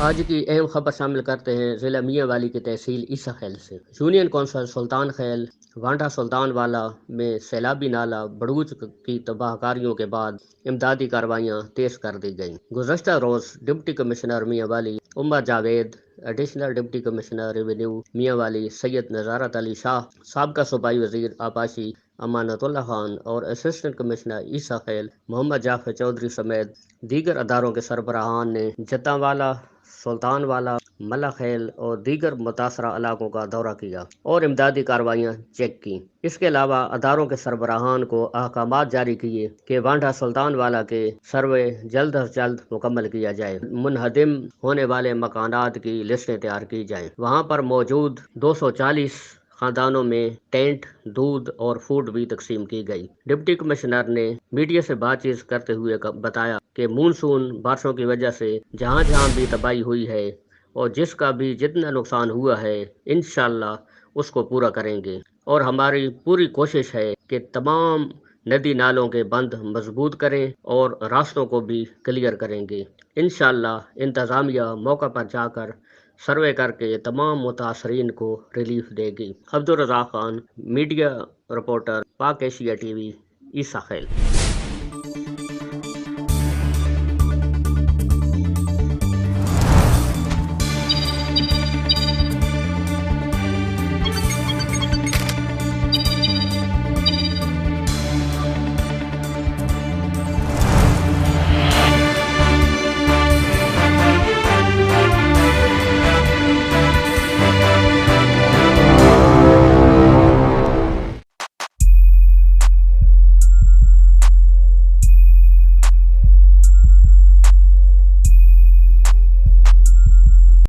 آج کی اہم خبر شامل کرتے ہیں ضلع میاں والی کی تحصیل عیسیٰ خیل سے۔ یونین کونسل سلطان خیل وانڈا سلطان والا میں سیلابی نالہ بڑوچ کی تباہ کاریوں کے بعد امدادی کارروائیاں تیز کر دی گئیں۔ گزشتہ روز deputy commissioner Mianwali Umar Javed, additional deputy commissioner revenue Mianwali سید نظارت علی شاہ، سابقہ صوبائی وزیر آبپاشی امانت اللہ خان اور اسسٹنٹ کمشنر عیسیٰ خیل محمد جعفر چودھری سمیت دیگر اداروں کے سربراہان نے جتاں والا، سلطان والا، ملا خیل اور دیگر متاثرہ علاقوں کا دورہ کیا اور امدادی کارروائیاں چیک کی۔ اس کے علاوہ اداروں کے سربراہان کو احکامات جاری کیے کہ وانڈا سلطان والا کے سروے جلد از جلد مکمل کیا جائے، منہدم ہونے والے مکانات کی لسٹیں تیار کی جائیں۔ وہاں پر موجود 240 خاندانوں میں ٹینٹ، دودھ اور فوڈ بھی تقسیم کی گئی۔ ڈپٹی کمشنر نے میڈیا سے بات چیت کرتے ہوئے بتایا کہ مونسون بارشوں کی وجہ سے جہاں جہاں بھی تباہی ہوئی ہے اور جس کا بھی جتنا نقصان ہوا ہے انشاءاللہ اس کو پورا کریں گے، اور ہماری پوری کوشش ہے کہ تمام ندی نالوں کے بند مضبوط کریں اور راستوں کو بھی کلیئر کریں گے۔ انشاءاللہ انتظامیہ موقع پر جا کر سروے کر کے تمام متاثرین کو ریلیف دے گی۔ عبدالرزاق خان، میڈیا رپورٹر، پاک ایشیا ٹی وی، عیسیٰ خیل۔